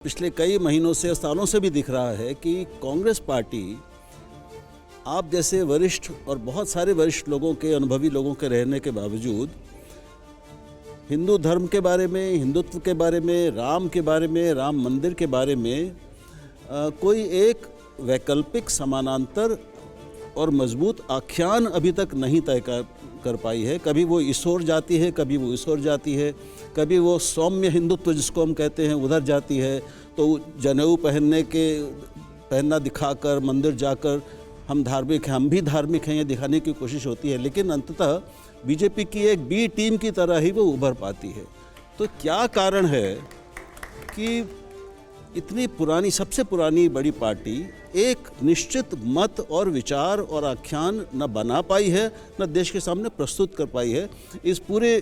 पिछले कई महीनों से सालों से भी दिख रहा है कि कांग्रेस पार्टी आप जैसे वरिष्ठ और बहुत सारे वरिष्ठ लोगों के अनुभवी लोगों के रहने के बावजूद हिंदू धर्म के बारे में, हिंदुत्व के बारे में, राम के बारे में, राम मंदिर के बारे में कोई एक वैकल्पिक समानांतर और मजबूत आख्यान अभी तक नहीं तय कर पाई है। कभी वो इस ओर जाती है, कभी वो इस ओर जाती है, कभी वो सौम्य हिंदुत्व जिसको हम कहते हैं उधर जाती है। तो जनेऊ पहनना दिखाकर मंदिर जाकर हम धार्मिक हैं, हम भी धार्मिक हैं, ये दिखाने की कोशिश होती है। लेकिन अंततः बीजेपी की एक बी टीम की तरह ही वो उभर पाती है। तो क्या कारण है कि इतनी पुरानी, सबसे पुरानी बड़ी पार्टी एक निश्चित मत और विचार और आख्यान न बना पाई है, न देश के सामने प्रस्तुत कर पाई है इस पूरे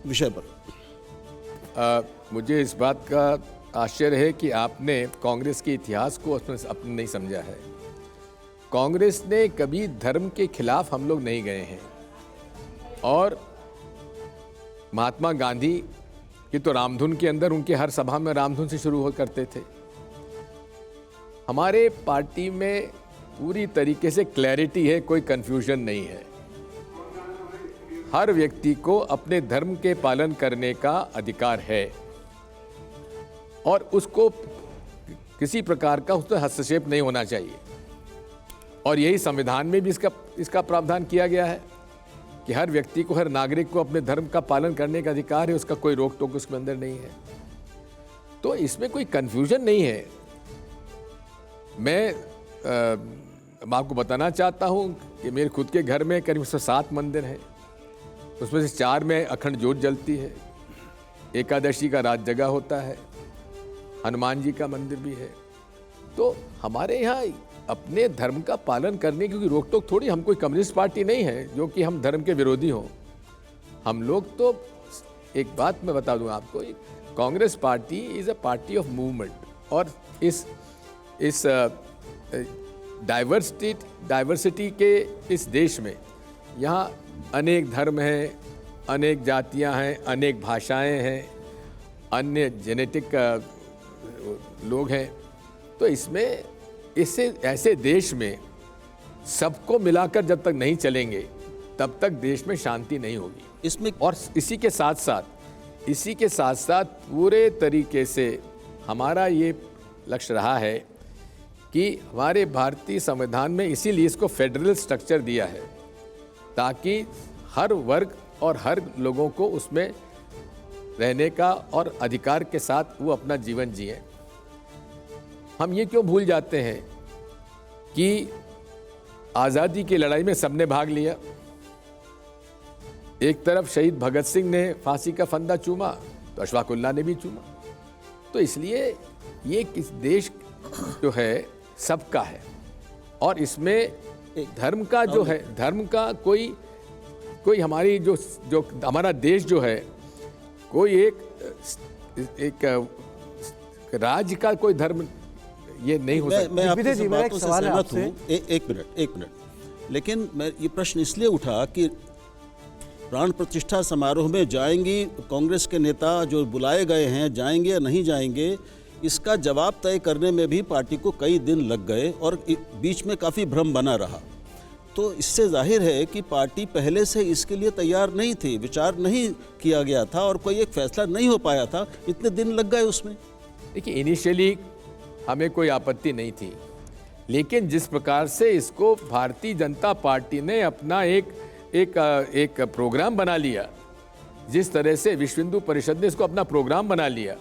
विषय पर? मुझे इस बात का आश्चर्य है कि आपने कांग्रेस के इतिहास को अपने नहीं समझा है। कांग्रेस ने कभी धर्म के खिलाफ हम लोग नहीं गए हैं, और महात्मा गांधी की तो रामधुन के अंदर उनके हर सभा में रामधुन से शुरू हो करते थे। हमारे पार्टी में पूरी तरीके से क्लैरिटी है, कोई कंफ्यूजन नहीं है। हर व्यक्ति को अपने धर्म के पालन करने का अधिकार है और उसको किसी प्रकार का उसमें हस्तक्षेप नहीं होना चाहिए। और यही संविधान में भी इसका प्रावधान किया गया है कि हर व्यक्ति को, हर नागरिक को अपने धर्म का पालन करने का अधिकार है, उसका कोई रोक टोक उसके अंदर नहीं है। तो इसमें कोई कंफ्यूजन नहीं है। मैं आपको बताना चाहता हूं कि मेरे खुद के घर में करीब 7 मंदिर हैं, उसमें से 4 में अखंड ज्योत जलती है, एकादशी का रात जगा होता है, हनुमान जी का मंदिर भी है। तो हमारे यहाँ अपने धर्म का पालन करने की रोक टोक थोड़ी, हम कोई कम्युनिस्ट पार्टी नहीं है जो कि हम धर्म के विरोधी हों। हम लोग तो, एक बात मैं बता दूं आपको, Congress party is a party of movement, और इस डाइवर्सिटी के इस देश में यहाँ अनेक धर्म हैं, अनेक जातियाँ हैं, अनेक भाषाएं हैं, अन्य जेनेटिक लोग हैं। तो इसमें ऐसे देश में सबको मिलाकर जब तक नहीं चलेंगे तब तक देश में शांति नहीं होगी। इसमें और इसी के साथ साथ पूरे तरीके से हमारा ये लक्ष्य रहा है कि हमारे भारतीय संविधान में इसीलिए इसको फेडरल स्ट्रक्चर दिया है, ताकि हर वर्ग और हर लोगों को उसमें रहने का और अधिकार के साथ वो अपना जीवन जिए। हम ये क्यों भूल जाते हैं कि आज़ादी की लड़ाई में सबने भाग लिया। एक तरफ शहीद भगत सिंह ने फांसी का फंदा चूमा, तो अशफाकुल्लाह ने भी चूमा। तो इसलिए ये किस देश जो है सबका है, और इसमें एक धर्म का जो है, धर्म का कोई हमारी जो हमारा देश जो है, कोई एक राज्य का कोई धर्म ये नहीं हो सकता। मैं आपकी बातों से सहमत हूँ। एक मिनट। लेकिन मैं ये प्रश्न इसलिए उठा कि प्राण प्रतिष्ठा समारोह में जाएंगी कांग्रेस के नेता जो बुलाए गए हैं, जाएंगे या नहीं जाएंगे, इसका जवाब तय करने में भी पार्टी को कई दिन लग गए और बीच में काफ़ी भ्रम बना रहा। तो इससे जाहिर है कि पार्टी पहले से इसके लिए तैयार नहीं थी, विचार नहीं किया गया था और कोई एक फैसला नहीं हो पाया था, इतने दिन लग गए उसमें। देखिए, इनिशियली हमें कोई आपत्ति नहीं थी, लेकिन जिस प्रकार से इसको भारतीय जनता पार्टी ने अपना एक प्रोग्राम बना लिया, जिस तरह से विश्व हिंदू परिषद ने इसको अपना प्रोग्राम बना लिया,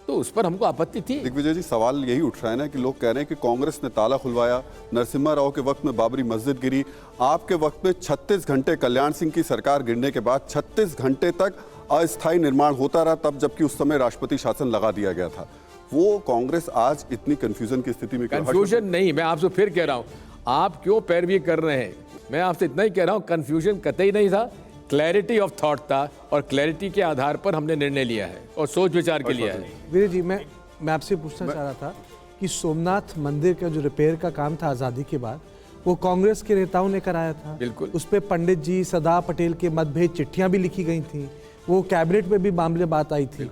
तो उस पर हमको आपत्ति थी। दिग्विजय जी, सवाल यही उठ रहा है ना कि लोग कह रहे हैं कि कांग्रेस ने ताला खुलवाया, नरसिम्हा राव के वक्त में बाबरी मस्जिद गिरी, आपके वक्त में 36 घंटे कल्याण सिंह की सरकार गिरने के बाद 36 घंटे तक अस्थायी निर्माण होता रहा, तब जबकि उस समय राष्ट्रपति शासन लगा दिया गया था। वो कांग्रेस आज इतनी कंफ्यूजन की स्थिति में, कंफ्यूजन नहीं, मैं आपसे फिर कह रहा हूं, आप क्यों पैरवी कर रहे हैं। मैं आपसे इतना ही कह रहा हूं, कंफ्यूजन कतई नहीं था, क्लैरिटी ऑफ थॉट था, और क्लैरिटी के आधार पर हमने निर्णय लिया है और सोच विचार के लिया है। वीर जी, मैं आपसे पूछना चाह रहा था कि सोमनाथ मंदिर का जो रिपेयर का काम था आज़ादी के बाद, वो कांग्रेस के नेताओं ने कराया था। बिल्कुल। उस पर पंडित जी, सरदार पटेल के मतभेद चिट्ठियां भी लिखी गई थी, वो कैबिनेट में भी मामले बात आई थी।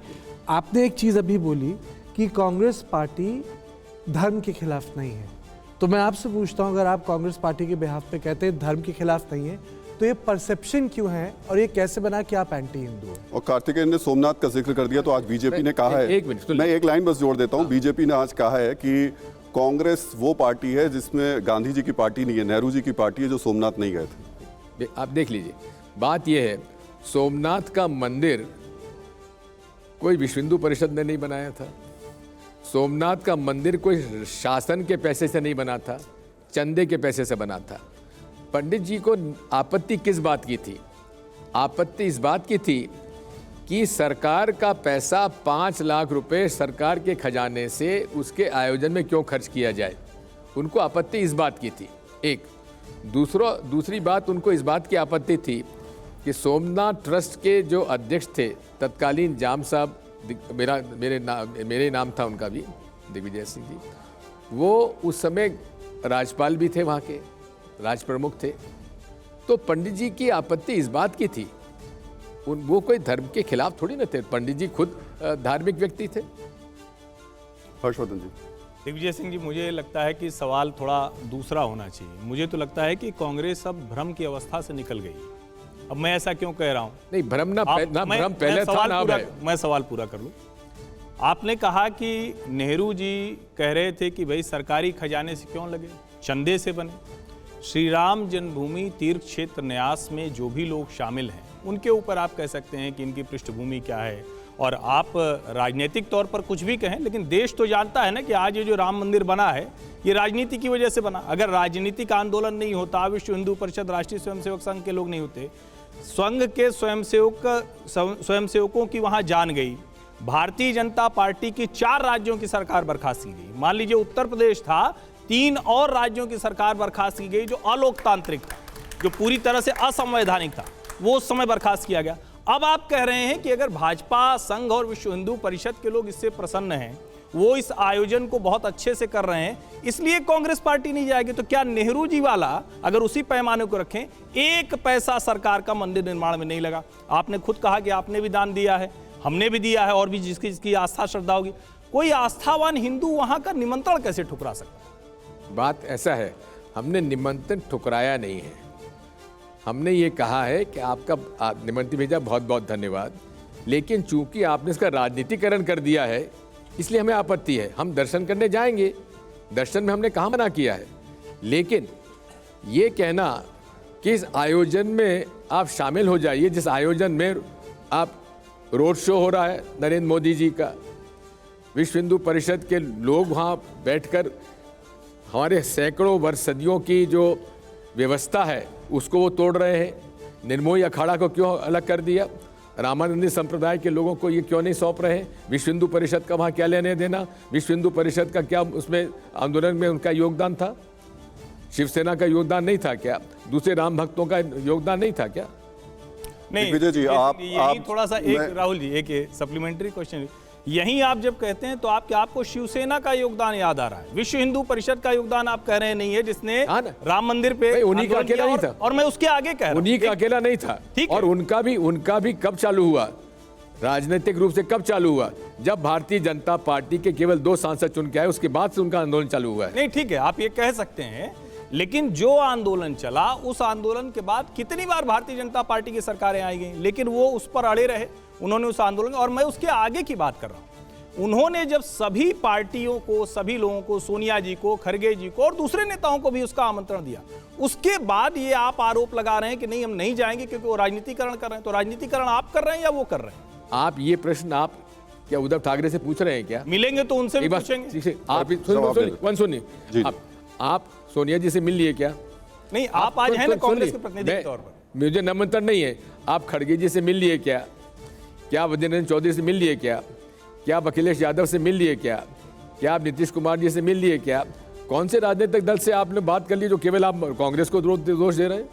आपने एक चीज़ अभी बोली कि कांग्रेस पार्टी धर्म के खिलाफ नहीं है, तो मैं आपसे पूछता हूं, अगर आप कांग्रेस पार्टी के बिहाफ पे कहते हैं धर्म के खिलाफ नहीं है, तो ये परसेप्शन क्यों है और ये कैसे बना कि आप एंटी हिंदू हो? और कार्तिकेयन ने सोमनाथ का जिक्र कर दिया, तो आज बीजेपी ने कहा है, एक मिनट सुन मैं एक लाइन बस जोड़ देता हूं, बीजेपी ने आज कहा है कि कांग्रेस वो पार्टी है जिसमें गांधी जी की पार्टी नहीं है, नेहरू जी की पार्टी है, जो सोमनाथ नहीं गए थे। आप देख लीजिए, बात यह है, सोमनाथ का मंदिर कोई विश्व हिंदू परिषद ने नहीं बनाया था। सोमनाथ का मंदिर कोई शासन के पैसे से नहीं बना था, चंदे के पैसे से बना था। पंडित जी को आपत्ति किस बात की थी? आपत्ति इस बात की थी कि सरकार का पैसा 5 लाख रुपए सरकार के खजाने से उसके आयोजन में क्यों खर्च किया जाए, उनको आपत्ति इस बात की थी। एक दूसरी बात उनको इस बात की आपत्ति थी कि सोमनाथ ट्रस्ट के जो अध्यक्ष थे तत्कालीन जाम साहब, मेरे नाम था उनका भी, दिग्विजय सिंह जी, वो उस समय राज्यपाल भी थे, वहाँ के राज प्रमुख थे। तो पंडित जी की आपत्ति इस बात की थी, वो कोई धर्म के खिलाफ थोड़ी ना थे, पंडित जी खुद धार्मिक व्यक्ति थे। हर्षवर्धन जी। दिग्विजय सिंह जी, मुझे लगता है कि सवाल थोड़ा दूसरा होना चाहिए। मुझे तो लगता है कि कांग्रेस अब भ्रम की अवस्था से निकल गई। अब मैं ऐसा क्यों कह रहा हूं? नहीं, भ्रम भ्रम पहले था ना, अब है। मैं सवाल पूरा कर लूं। आपने कहा कि नेहरू जी कह रहे थे कि भाई सरकारी खजाने से क्यों लगे, चंदे से बने। श्री राम जन्मभूमि तीर्थ क्षेत्र न्यास में जो भी लोग शामिल हैं, उनके ऊपर आप कह सकते हैं कि इनकी पृष्ठभूमि क्या है, और आप राजनीतिक तौर पर कुछ भी कहें, लेकिन देश तो जानता है ना कि आज ये जो राम मंदिर बना है ये राजनीति की वजह से बना। अगर राजनीतिक आंदोलन नहीं होता, विश्व हिंदू परिषद, राष्ट्रीय स्वयंसेवक संघ के लोग नहीं होते, संघ के स्वयंसेवकों की वहां जान गई, भारतीय जनता पार्टी की 4 राज्यों की सरकार बर्खास्त की गई। मान लीजिए उत्तर प्रदेश था, 3 और राज्यों की सरकार बर्खास्त की गई जो अलोकतांत्रिक था, जो पूरी तरह से असंवैधानिक था, वो उस समय बर्खास्त किया गया। अब आप कह रहे हैं कि अगर भाजपा, संघ और विश्व हिंदू परिषद के लोग इससे प्रसन्न हैं, वो इस आयोजन को बहुत अच्छे से कर रहे हैं, इसलिए कांग्रेस पार्टी नहीं जाएगी। तो क्या नेहरू जी वाला अगर उसी पैमाने को रखें, 1 पैसा सरकार का मंदिर निर्माण में नहीं लगा। आपने खुद कहा कि आपने भी दान दिया है, हमने भी दिया है, और भी जिसकी आस्था श्रद्धा होगी। कोई आस्थावान हिंदू वहां का निमंत्रण कैसे ठुकरा सकता? बात ऐसा है, हमने निमंत्रण ठुकराया नहीं है, हमने ये कहा है कि आपका निमंत्रण भेजा, बहुत बहुत धन्यवाद, लेकिन चूंकि आपने इसका राजनीतिकरण कर दिया है इसलिए हमें आपत्ति है। हम दर्शन करने जाएंगे, दर्शन में हमने कहाँ मना किया है, लेकिन ये कहना कि इस आयोजन में आप शामिल हो जाइए, जिस आयोजन में आप रोड शो हो रहा है नरेंद्र मोदी जी का, विश्व हिंदू परिषद के लोग वहाँ बैठकर हमारे सैकड़ों वर्ष सदियों की जो व्यवस्था है उसको वो तोड़ रहे हैं। निर्मोही अखाड़ा को क्यों अलग कर दिया, रामानंदी संप्रदाय के लोगों को ये क्यों नहीं सौंप रहे हैं, विश्व हिंदू परिषद का वहाँ क्या लेने देना, विश्व हिंदू परिषद का क्या उसमें आंदोलन में उनका योगदान था, शिवसेना का योगदान नहीं था क्या, दूसरे राम भक्तों का योगदान नहीं था क्या? नहीं विजय जी, यही थोड़ा सा एक राहुल जी, एक सप्लीमेंट्री क्वेश्चन, यहीं आप जब कहते हैं तो आपको शिवसेना का योगदान याद आ रहा है, विश्व हिंदू परिषद का योगदान आप कह रहे नहीं है, जिसने राम मंदिर पे उन्हीं का अकेला नहीं था, और मैं उसके आगे कह रहा हूं उन्हीं का अकेला नहीं था, और उनका भी कब चालू हुआ, राजनीतिक रूप से कब चालू हुआ, जब भारतीय जनता पार्टी के केवल 2 सांसद चुन के आए, उसके बाद से उनका आंदोलन चालू हुआ है। नहीं ठीक है, आप ये कह सकते हैं, लेकिन जो आंदोलन चला, उस आंदोलन के बाद कितनी बार भारतीय जनता पार्टी की सरकारें आई गई, लेकिन वो उस पर अड़े रहे, उन्होंने उस आंदोलन, और मैं उसके आगे की बात कर रहा हूं, उन्होंने जब सभी पार्टियों को, सभी लोगों को, सोनिया जी को, खरगे जी को और दूसरे नेताओं को भी उसका आमंत्रण दिया, उसके बाद ये आप आरोप लगा रहे हैं कि नहीं हम नहीं जाएंगे क्योंकि वो राजनीतिकरण कर रहे हैं। तो राजनीतिकरण आप कर रहे हैं या वो कर रहे हैं? आप ये प्रश्न आप क्या उद्धव ठाकरे से पूछ रहे हैं क्या? मिलेंगे तो उनसे भी पूछेंगे। आप सोनिया जी से मिल लिए क्या? नहीं, आप आज हैं ना कांग्रेस के प्रतिनिधि के तौर पर। मुझे निमंत्रण नहीं है। आप खड़गे जी से मिल लिए क्या? क्या वजीर चौधरी से मिल लिए क्या? क्या आप अखिलेश यादव से मिल लिए क्या? क्या आप नीतीश कुमार जी से मिल लिए क्या? कौन से राजनीतिक दल से आपने बात कर ली जो केवल आप कांग्रेस को दोष दे रहे हैं?